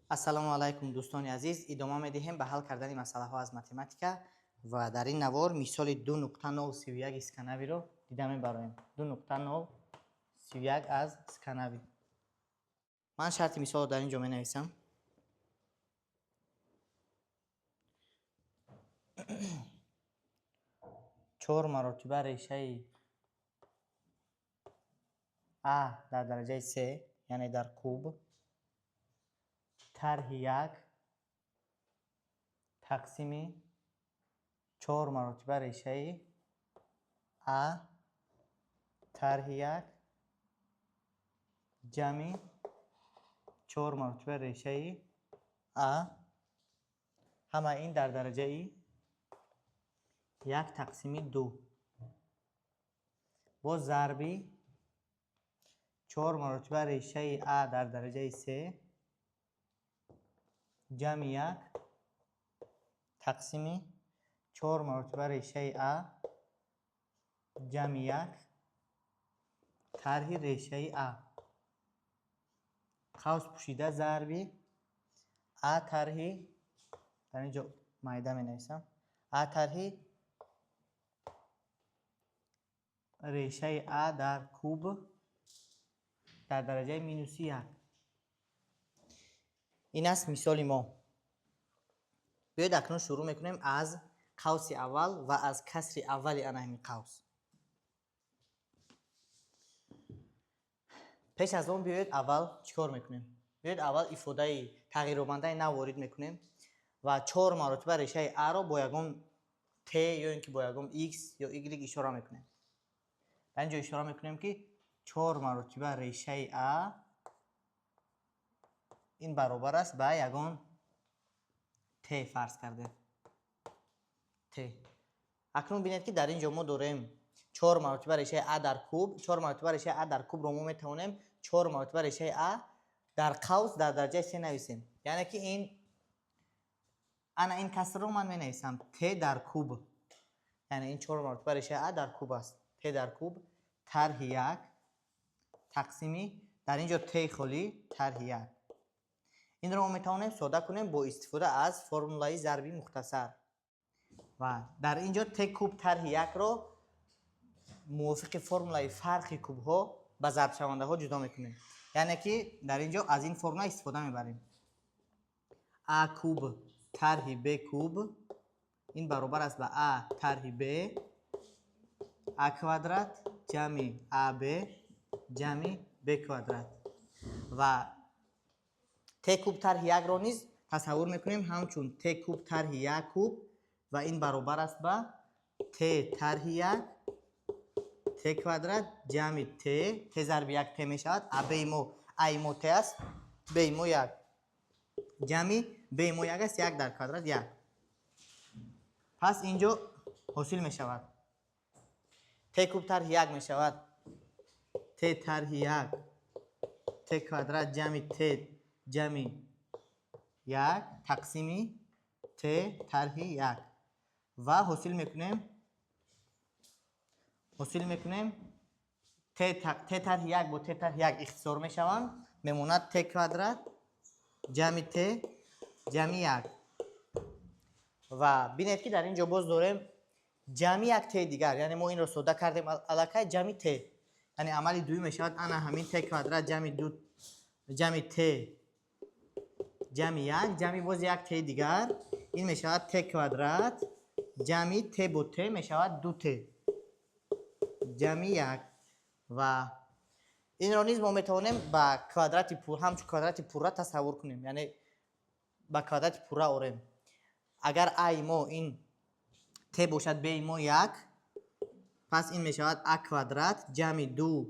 ассалому алайкум дӯстони азиз, идома медиҳем ба ҳал кардани масъалаҳо аз математика ва дар ин навор мисоли 2.031 сканавиро дида мебароем. 2.031 аз сканави. ман шарти мисолро дар ин ҷо менависам. чор маротиба решаи а дар дараҷаи се, яъне дар куб, тарҳи 1 тақсими 4 маротиба решаи а тарҳи 1 ҷамъи 4 маротиба решаи а, ҳама ин дар дараҷаи 1 тақсими 2 бо зарби 4 маротиба решаи а дар дараҷаи 3 ҷамъи 1 тақсими 4 маротиба решаи а ҷамъи 1 тарҳи решаи а. қавс пӯшида зарби а тарҳи, дар ин ҷо майда менависам, а тарҳи решаи а дар куб дар дараҷаи минуси 1. ин аст мисоли мо. биёед акнун шурӯъ мекунем аз қавси аввал ва аз касри аввали ана ҳамин қавс. пеш аз он биёед аввал чӣ кор мекунем? биёед аввал ифодаи тағйиробандаи нав ворид мекунем ва 4 маротиба решаи аро бо ягон т ё ин ки бо ягон x ё y ишора мекунем. дар ин ҷо ишора мекунем ки 4 маротиба решаи а ин баробар аст ба ягон т фарз кардем. т. акнун бинед ки дар ин ҷо мо дорем 4 маротиба решаи а дар куб. 4 маротиба решаи а дар кубро мо метавонем 4 маротиба решаи а дар қавс дар дараҷаи 3 нависем. яъне ки ин ана ин касрро ман менависам т дар куб. яъне ин 4 маротиба решаи а дар куб аст. т дар куб тарҳи 1 тақсими, дар ин ҷо т холӣ тарҳи 1. инро мо метавонем сода кунем бо истифода аз формулаи зарби мухтасар. ва дар ин ҷо т куб тарҳи 1ро мувофиқи формулаи фарқи кубҳо ба зарбшавандаҳо ҷудо мекунем. яъне ки дар ин ҷо аз ин формула истифода мебарем. а куб тарҳи б куб ин баробар аст ба а тарҳи б а квадрат ҷамъи аб ҷамъи б квадрат. ва т куб тарҳи 1ро низ тасаввур мекунем ҳамчун т куб тарҳи 1 куб ва ин баробар аст ба т тарҳи 1 т квадрат ҷамъи т зарби 1 т мешавад. аи мо т аст, би мо 1 ҷамъи би мо 1 аст, 1 дар квадрат 1. пас ин ҷо ҳосил мешавад т куб тарҳи 1 мешавад т тарҳи 1 т квадрат ҷамъи т ҷамъи 1 тақсими т тарҳи 1 ва ҳосил мекунем т тарҳи 1 бо т тарҳи 1 ихтисор мешаванд, мемонад т квадрат ҷамъи т ҷамъи 1. ва бинед ки дар ин ҷо боз дорем ҷамъи 1 т дигар, яъне мо инро сода кардем аллакай ҷамъи т, яъне амали дуюм мешавад ана ҳамин т квадрат ҷамъи т ҷамъи 1 ҷамъи боз 1 т дигар, ин мешавад т квадрат ҷамъи т бо т мешавад 2 т ҷамъи 1. ва инро низ мо метавонем ба квадрати ҳамчун квадрати пурра тасаввур кунем, яъне ба квадрати пурра орем. агар аи мо ин т бошад би мо 1, пас ин мешавад а квадрат ҷамъи 2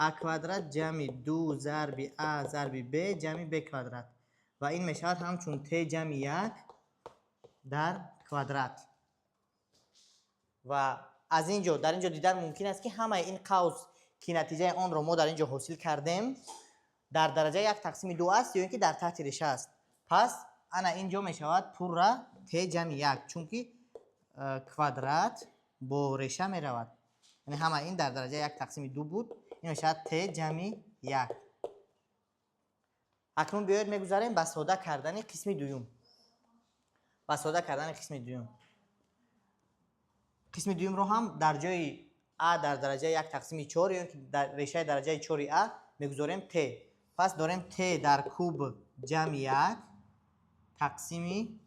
а квадрат ҷамъи 2 зарби а зарби б ҷамъи б квадрат ва ин мешавад ҳамчун т ҷамъи 1 дар квадрат. ва аз ин ҷо дар ин ҷо дидан мумкин аст ки ҳамаи ин қавс ки натиҷаи онро мо дар ин ҷо ҳосил кардем дар дараҷаи 1 тақсими 2 аст ё ин ки дар таҳти реша аст. пас ана ин ҷо мешавад пурра т ҷамъи 1, чунки квадрат бо реша меравад. яъне ҳама ин дар дараҷаи 1 тақсими 2 буд, ин мешавад т ҷамъи 1. اکنون بیاید میگذاریم به ساده کردن قسم دوم. به ساده کردن قسم دوم. قسم دوم رو هم در جای ا در درجه 1 تقسیم 4 یا در ریشه درجه 4 ا میگذاریم ت. پس داریم ت در کوب جمع 1 تقسیم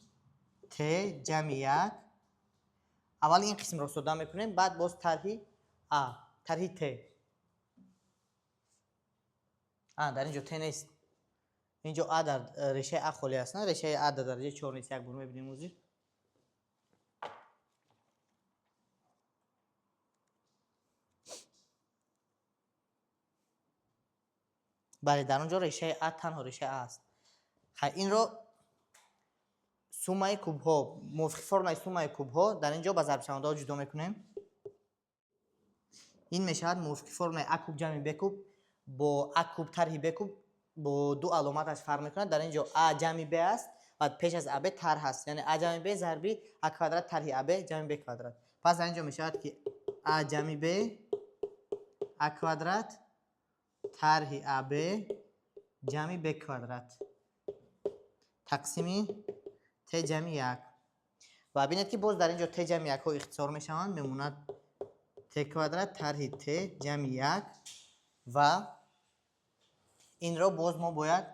ت جمع 1. اول این قسم رو ساده میکنیم، بعد باز طرح ا، طرح ت. در اینجا ت نیست، اینجا ا در ریشه ا خالی است، نه ریشه ا در درجه 4 نیست. یک بار میبینیم موزیر. بله در اونجا ریشه ا تنها ریشه ا است. این رو سومه کوب ها، موافق فرمای سومه کوب ها در اینجا با ضرب شونده ها جدا میکنیم. این میشود موافق فرمای ا کوب جمع ب کوب با ا کوب طرح ب کوب با دو علامتش فرق میکنه. در اینجا ا جمع ب است و پیش از ا ب طرح است، یعنی ا جمع ب ضربی ا کوادرات طرح ا ب جمع ب کوادرات. پس در اینجا میشود که ا جمع ب ا کوادرات طرح ا ب جمع ب کوادرات تقسیم ت جمع 1. و ببینید که باز در اینجا ت جمع 1 ها اختصار میشوند، میموند ت کوادرات طرح ت جمع 1. و این را باز ما باید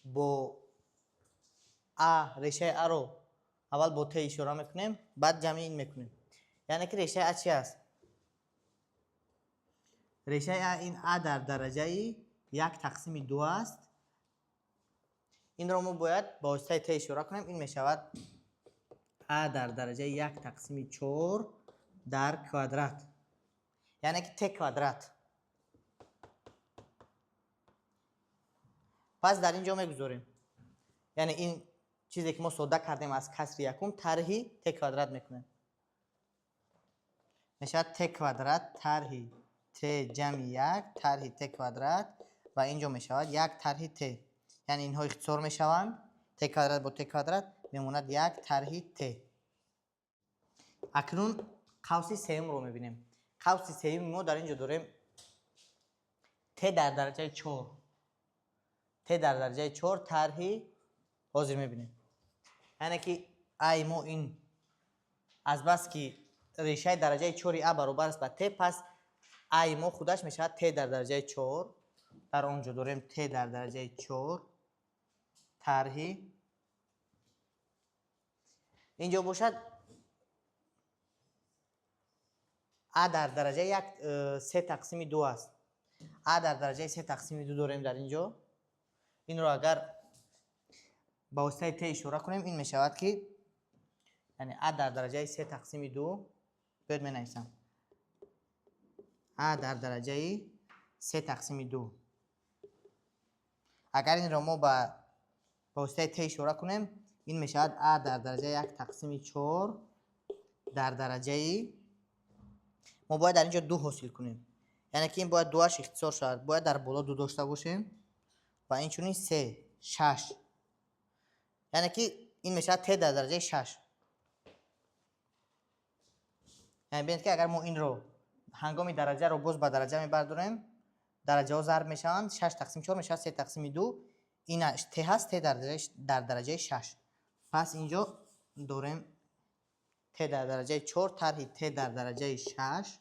با ا ریشه ا رو اول با ت اشاره میکنیم، بعد جمع این میکنیم. یعنی که ریشه ا چی است؟ ریشه ا این ا در درجه 1 تقسیم 2 است. این را ما باید با واسطه ت اشاره کنیم. این میشود ا در درجه 1 تقسیم 4 در کوادرات، یعنی که ت کوادرات. پس در اینجا میگذاریم، یعنی این چیزی که ما ساده کردیم از کسر یکم طرح ت کوادرات میکنیم. میشود ت کوادرات طرح ت جمع 1 طرح ت کوادرات و اینجا میشود 1 طرح ت، یعنی اینها اختصار میشوند. ت کوادرات با ت کوادرات میموند 1 طرح ت. اکنون قوس سوم رو میبینیم. قوس سوم ما در اینجا داریم ت در درجه 4، ت در درجه 4 طرح حاضر میبینیم. یعنی که ای ما این از بس که ریشه درجه 4 ا برابر است با ت، پس ای ما خودش میشه ت در درجه 4. در اونجا داریم ت در درجه 4 طرح اینجا باشد ا در درجه 1 3 تقسیم 2 است. ا در درجه 3 تقسیم 2 داریم در اینجا. این رو اگر با واسطه ت اشاره کنیم این می شود که یعنی ا در درجه 3 تقسیم 2 باید می نویسم ا در درجه 3 تقسیم 2. اگر این رو ما با واسطه ت اشاره کنیم این می شود ا در درجه 1 تقسیم 4 در درجه. ما باید در اینجا 2 حاصل کنیم، یعنی که این باید 2 اش اختصار شود، باید در بالا 2 داشته باشیم و این چونین 3 6، یعنی که این میشه ت در درجه 6. یعنی ببینید که اگر ما این رو هنگام درجه رو باز با درجه میبرداریم درجه ها ضرب میشن، 6 تقسیم 4 میشه 3 تقسیم 2. این ت هست، ت در درجه 6. پس اینجا داریم ت در درجه 4 طرح ت در درجه 6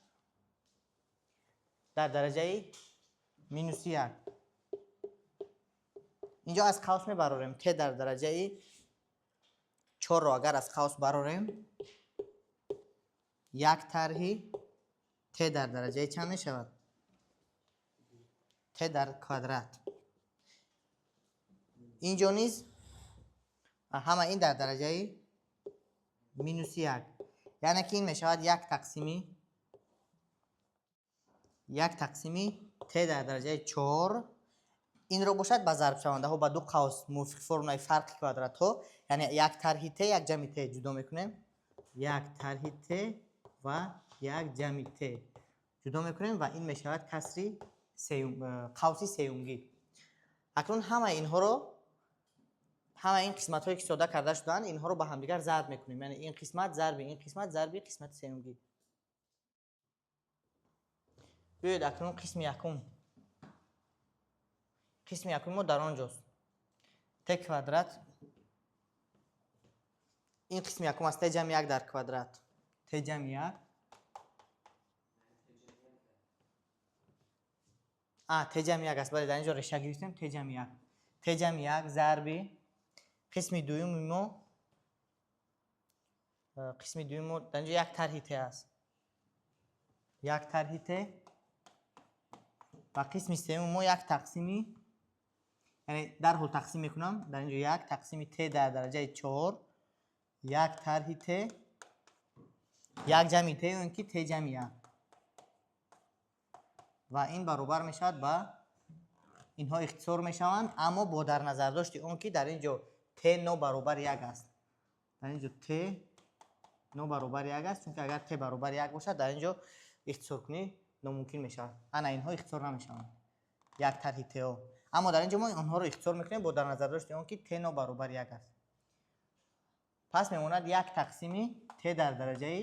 در درجه مینوس 1. اینجا از قوس میبراریم ت در درجه 4 رو اگر از قوس براریم 1 طرح ت در درجه چند می شود؟ ت در کوادرات. اینجا نیز همه این در درجه مینوس 1، یعنی که این می شود 1 تقسیمی ت در درجه 4. این رو باشد با ضرب شونده ها با دو قوس موافق فرمای فرق کوادرات ها، یعنی 1 طرح ت 1 جمع ت جدا میکنیم، 1 طرح ت و 1 جمع ت جدا میکنیم و این میشود کسری قوسی سیومگی. اکنون همه اینها رو، همه این قسمت هایی که ساده کرده شدن اینها رو با هم دیگر ضرب میکنیم، یعنی این قسمت ضرب این قسمت ضرب قسمت سیومگی. بیایید اکنون قسم қисми якуми мо дар он ҷост. Т квадрат ин қисми якум аст. Т ҷамъи 1 дар квадрат. Т ҷамъи 1 Т ҷамъи 1 аст. Бале дар ин ҷо реша гирифтем. Т ҷамъи 1. Т ҷамъи 1 зарби қисми дуюми мо дар ин ҷо як тарҳи Т аст. Як тарҳи Т ва қисми сеюми мо як тақсими, яъне дарҳол тақсим мекунам. Дар ин ҷо як тақсими Т дар дараҷаи 4, як тарҳи Т, як ҷамъи Т он ки Т ҷамъи 1. ва ин баробар мешавад ба инҳо ихтисор мешаванд, аммо бо дар назардошти он ки дар ин ҷо Т нобаробар 1 аст. Дар ин ҷо Т нобаробар 1 аст, чунки агар Т баробар 1 бошад, дар ин ҷо ихтисоркунӣ номумкин мешавад. Ана инҳо ихтисор намешаванд. Як тарҳи Тҳо. Аммо дар ин ҷо мо онҳоро ихтисор мекунем бо дар назардошти он ки Т нобаробар 1 аст. пас мемонад як тақсими Т дар дараҷаи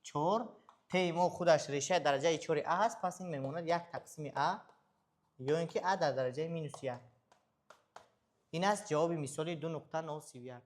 4. Т мо худаш решаи дараҷаи 4 А аст. Пас ин мемонад як тақсими А ё ин ки А дар дараҷаи -1. ин аст ҷавоби мисоли 2.031.